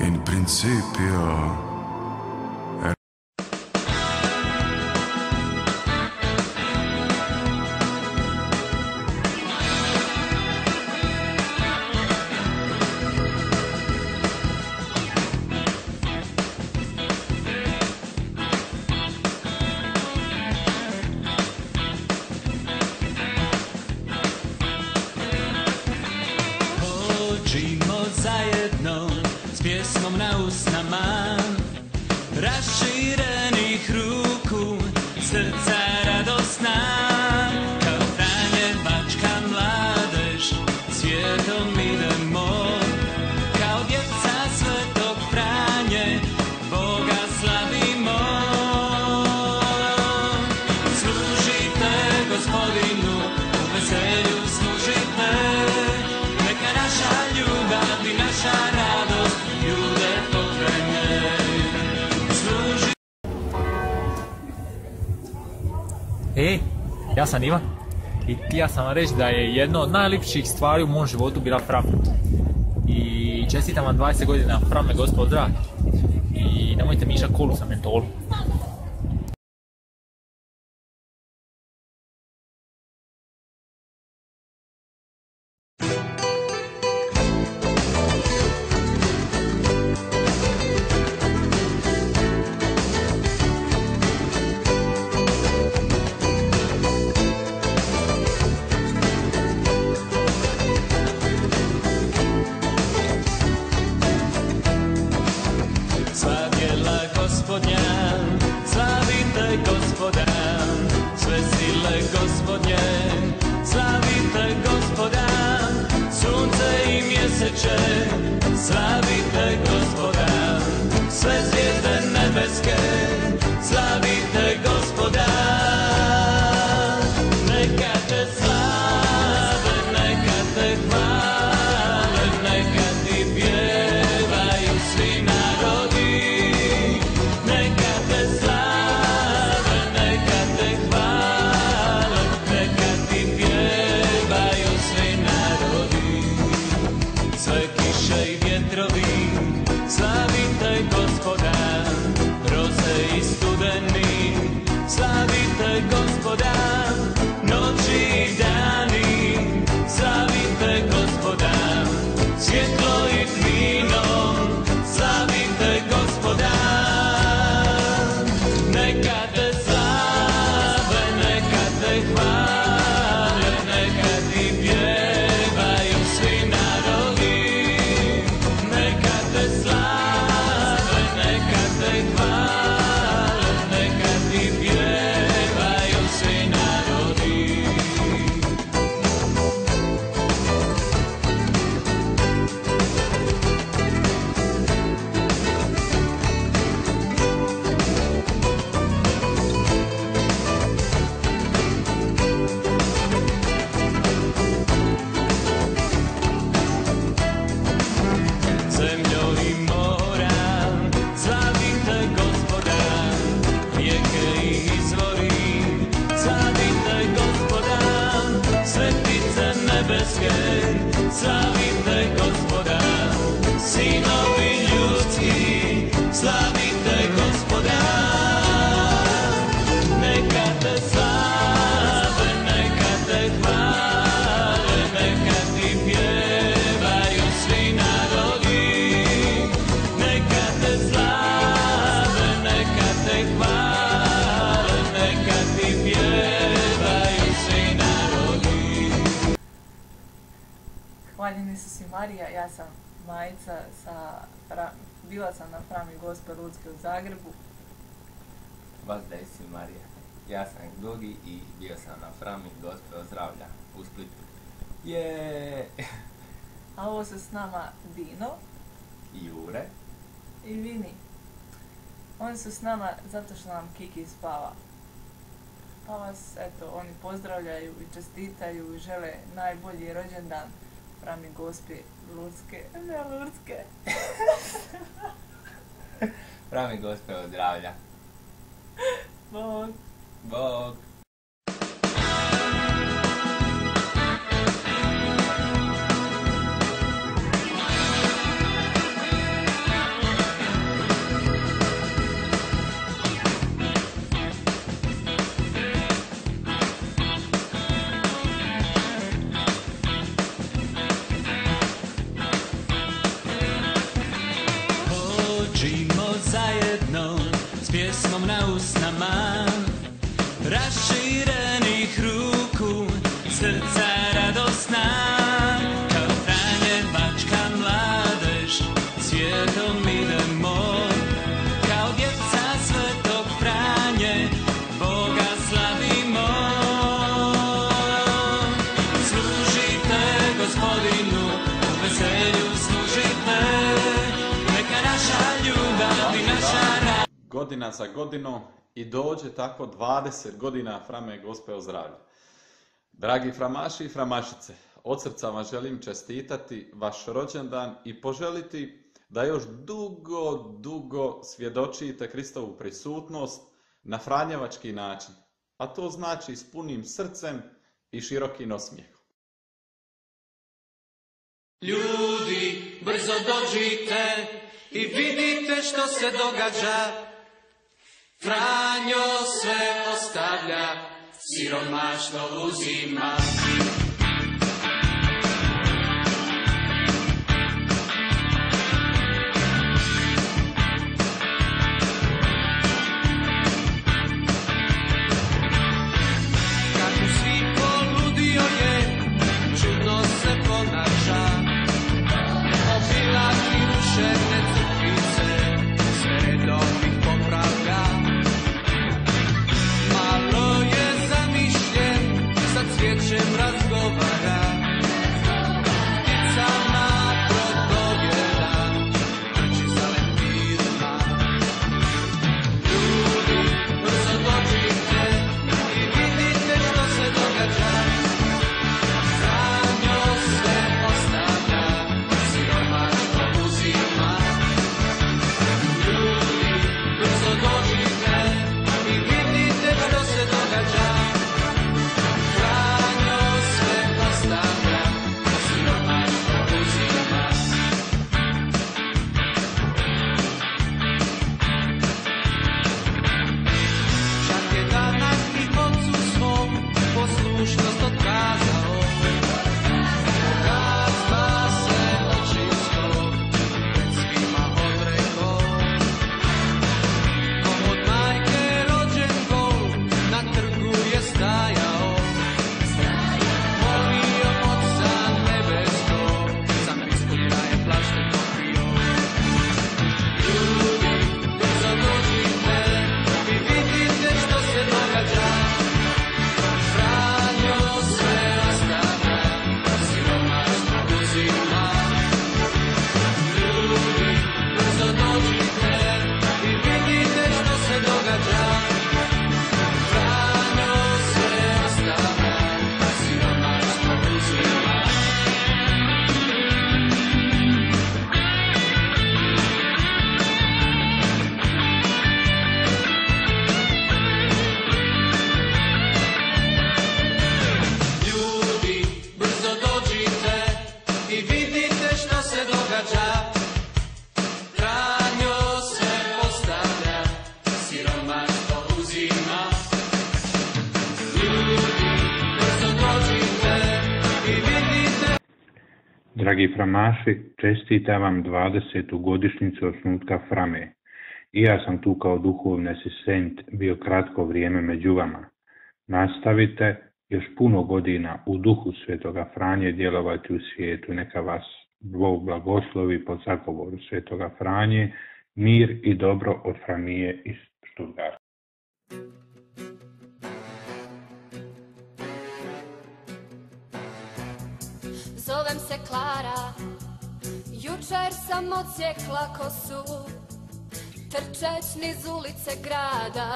in principio zajedno s pjesmom na usnama, raširenih ruku, srca radosna, kao franjevačka mladež, svijetom idemo, kao djeca Svetog Franje, Boga slavimo. Služite Gospodinu, u veselju služite, neka naša ljubav i naša radost ljude pokrene. Ja sam Ivan i htio sam vam reći da je jedno od najljepših stvari u mom životu bila Frame. I čestitam vam 20 godina Frame, Gospod dragi. I nemojte mišati kolu sa mentolom. Slavite Gospoda, sve sile Gospodnje, slavite Gospoda, sunce i mjeseče, slavite Gospoda, sve zvijezde nebeske, slavite Gospoda. Neka te slave, neka te hvale, neka ti pjevaju svi narodi. Slavite Gospoda, roze i studeni, slavite Gospoda, noći i dani, slavite Gospoda, svjetlo i tmino, slavite Gospoda. Neka te slave, neka te hvale, neka ti pjevaju svi narodi. Neka te slave, neka te hvale, neka ti pjevaju svi narodi. Zemljo i mora, slavite Gospoda, rijeke i izvori, slavite Gospoda, svetice nebeske, slavite Gospoda, sinovi ljudski, slavite Gospoda. Neka te slave, neka te hvale, neka ti pjevaju svi narodi. Neka te slave, neka te hvale, neka ti pjevaju svi narodi. Hvaljen Isus i Marija, ja sam Majica, bila sam na Frami Gospe Ludske u Zagrebu. Vazda Isus i Marija, ja sam Gogi i bio sam na Frami Gospe Ozdravlja u Splitu. A ovo su s nama Dino I Jure i Vini. Oni su s nama zato što nam Kiki spava. Pa vas, eto, oni pozdravljaju i čestitaju i žele najbolji rođendan Frami Gospi Ludske. Ne Ludske. Frami Gospe Ozdravlja. Bog. Bog. nama, raširenih ruku, srca radosna, kao franjevačka mladež, svijetom idemo, kao djeca Svetog Franje, Boga slavimo. Služite Gospodinu, u veselju služite, neka naša ljubav i naša rad. Godina za godinu i dođe tako 20 godina Frame Gospe o zdravlju. Dragi framaši i framašice, od srca vam želim čestitati vaš rođendan i poželiti da još dugo svjedočite Kristovu prisutnost na franjevački način, a to znači s punim srcem i širokim osmijehom. Ljudi, brzo dođite i vidite što se događa. Franjo sve ostavlja, siromaštvo uzima. Kažu svi poludio je, čudno se ponaša, obilati rušene crkvice, sve dok ih popravlja. Malo je zamišljen, sa cvijećem razgovara, pticama propovjeda, trči za leptirima. Ljudi, brzo dođite i vidite što se događa. Franjo sve ostavlja, siromaštvo uzima. Ljudi, brzo dođite i vidite što se događa. Franjo sve ostavlja, siromaštvo uzima. Čak je danas i ocu svom poslušnost otkazao. Bogatstva se očisto pred svima odrekao. Kom od majke rođen gol, na trgu je stajao. Molio Oca nebeskog, sam Ispunja je plašten pokrio. Ljudi, brzo dođite i vidite što se događa. Franjo sve ostavlja, siromaštvo uzima. Ljudi, brzo dođite i vidite što se događa. Franjo sve ostavlja, siromaštvo uzima. Ljudi, brzo dođite i vidite što se događa. Franjo sve ostavlja, siromaštvo uzima. Ljudi, brzo dođite i vidite. Dragi framaši, čestitam vam 20. godišnjicu osnutka Frame. I ja sam tu kao duhovni asistent bio kratko vrijeme među vama. Nastavite još puno godina u duhu Svetoga Franje djelovati u svijetu. Neka vas Bog blagoslovi po zagovoru Svetoga Franje, mir i dobro od Framije iz Stuttgarta. Zovem se Klara, jučer sam odsjekla kosu, trčeć niz ulice grada.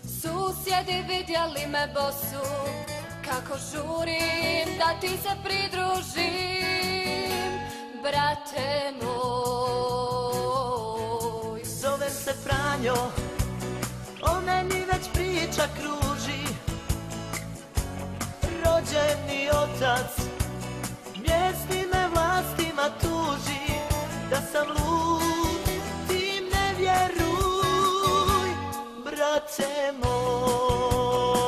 Susjedi vidjeli me bosu, kako žurim da ti se pridružim, brate moj. Zovem se Franjo, o meni već priča kruži. Rođeni otac mjesnim me vlastima tuži, da sam lud, ti ne vjeruj, brate moj.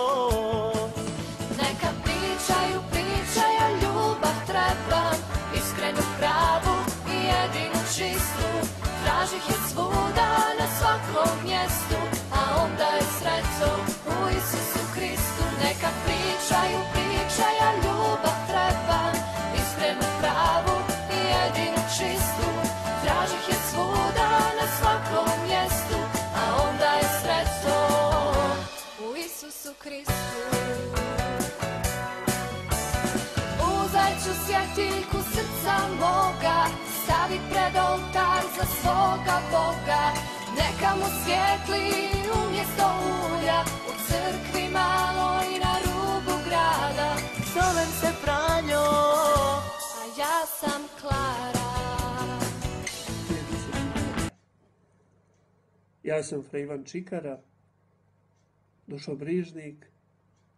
Neka pričaju, ljubav trebam, iskrenu, pravu i jedinu čistu. Tražih je svuda, na svakom mjestu, a onda je svetiljku srca moga stavi pred oltar za svoga Boga. Neka mu svijetli umjesto ulja u crkvi maloj na rubu grada. Zovem se Franjo, A ja sam Klara. Ja sam Fra Ivan Čikara, dušobrižnik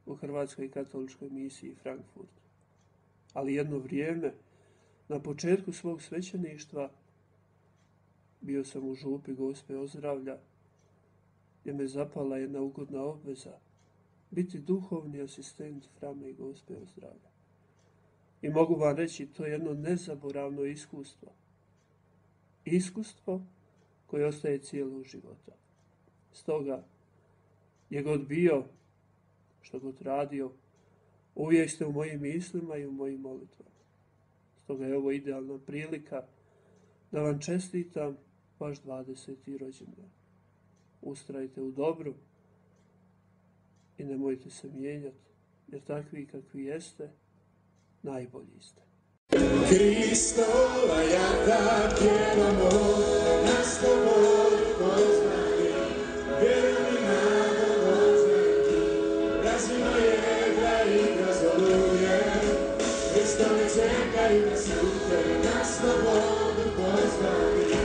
u Hrvatskoj katoličkoj misiji Frankfurt. Ali jedno vrijeme, na početku svog svećeništva, bio sam u župi Gospe Ozdravlja, gdje me zapala jedna ugodna obveza biti duhovni asistent Frame i Gospe Ozdravlja. I mogu vam reći, to je jedno nezaboravno iskustvo. Iskustvo koje ostaje cijelog života. Stoga, gdje god bio, što god radio, uvijek ste u mojim mislima i u mojim molitvama. Stoga je ovo idealna prilika da vam čestitam vaš 20. rođendan. Ustrajte u dobru i nemojte se mijenjati, jer takvi kakvi jeste, najbolji ste. Kristova jaka pjevamo, nas slobodu poznati, vjeruj na Bogođenki, razvino je da i razoluje, Hristovi čekaju nas sutra, nas slobodu poznati,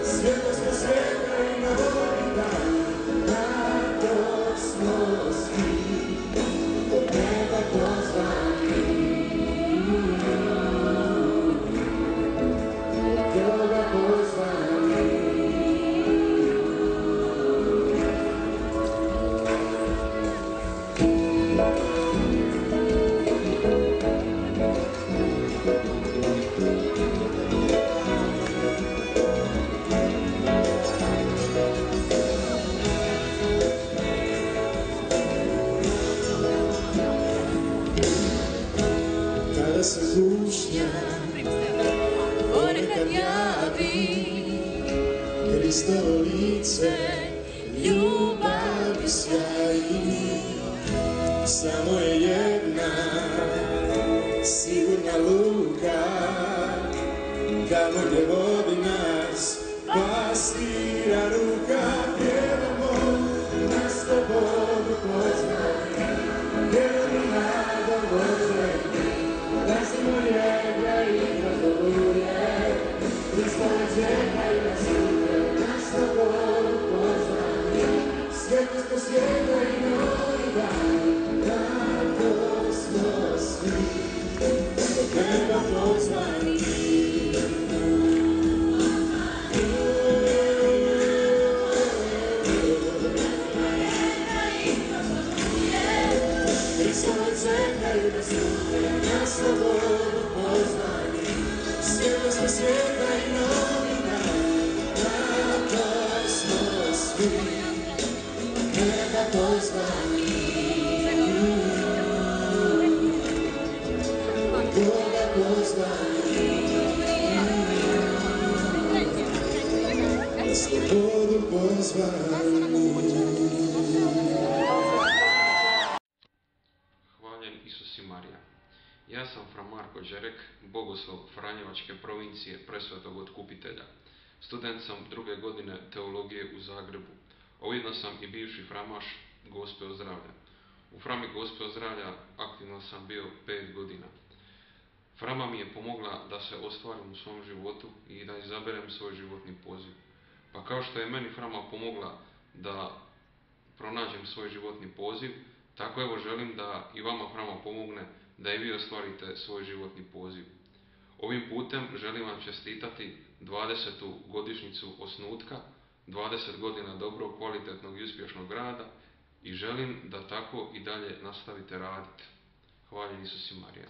svjetlost svijeta i novi dan, kako smo svi, od neba pozvani. Kada se gušnja ponekad javi, Hristovo lice ljubavi sjaji, samo je jedna sigurna luka, tamo gdje vodi nas pastira ruka. Pjevamo na slobodu poznati, vjeruj na Bogođenki, razimo njega i razoluje, Hristove čekaju nas sutra, na slobodu poznati, svjetlost po svijeta i novi dan, kako smo svi, od neba pozvani. Hristove čekaju nas sutra, na slobodu poznani, svjetlost po svijeta i novi dan, kako smo svi, od neba pozvani. Boga pozvani, na slobodu pozvani. Hvaljen Isus i Marija. Ja sam Fra Marko Đerek, bogoslov Franjevačke provincije Presvetog Otkupitelja. Student sam 2. godine teologije u Zagrebu. Ujedno sam i bivši framaš Gospe Ozdravlja. U Frami Gospe Ozdravlja aktivno sam bio 5 godina. Frama mi je pomogla da se ostvarim u svom životu i da izaberem svoj životni poziv. Pa kao što je meni Frama pomogla da pronađem svoj životni poziv, tako evo želim da i vama Frama pomogne da i vi ostvarite svoj životni poziv. Ovim putem želim vam čestitati 20. godišnjicu osnutka, 20 godina dobrog, kvalitetnog i uspješnog rada i želim da tako i dalje nastavite raditi. Hvaljen Isus i Marija.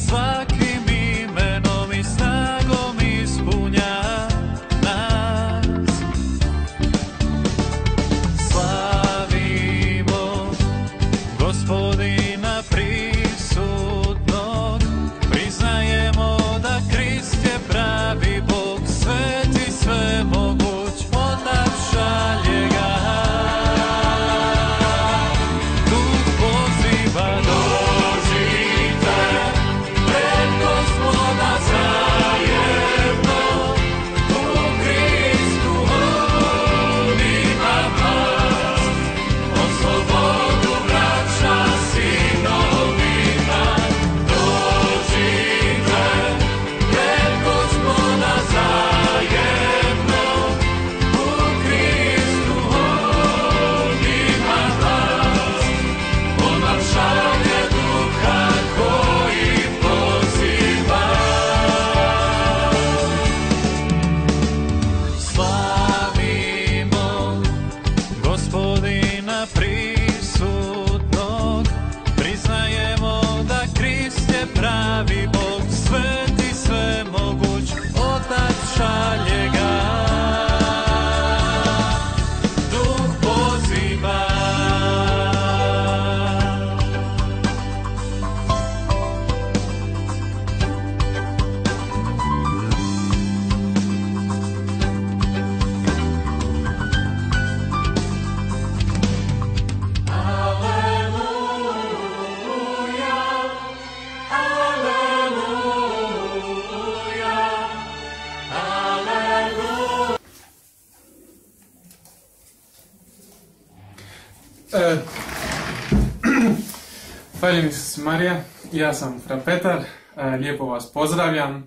Svakim imenom i Hvala Isus Marija, ja sam Fra Petar, lijepo vas pozdravljam,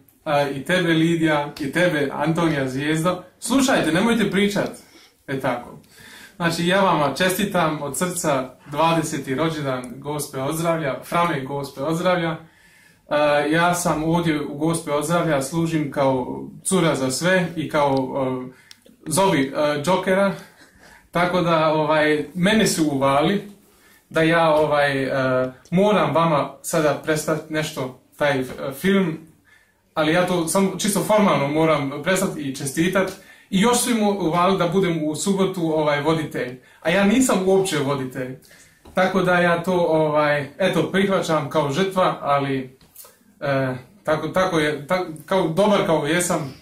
i tebe Lidija, i tebe Antonija Zvijezdo. Slušajte, nemojte pričat, tako. Znači, ja vama čestitam od srca 20. rođendan Gospe Ozdravlja, Frame Gospe Ozdravlja. Ja sam ovdje u Gospe Ozdravlja, služim kao cura za sve i kao zovi džokera, tako da mene su uvali da ja moram vama sada predstaviti nešto, taj film, ali ja to samo čisto formalno moram predstaviti i čestitati. I još su im uvali da budem u subotu voditelj, a ja nisam uopće voditelj. Tako da ja to prihvaćam kao žrtva, ali tako je, dobar kao jesam,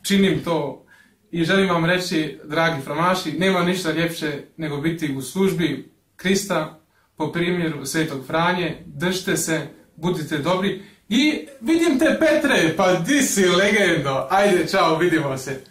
činim to. I želim vam reći, dragi framaši, nema ništa ljepše nego biti u službi Krista po primjeru Svetog Franje. Držite se, budite dobri i vidim te Petre, pa di si legendo, ajde, čao, vidimo se.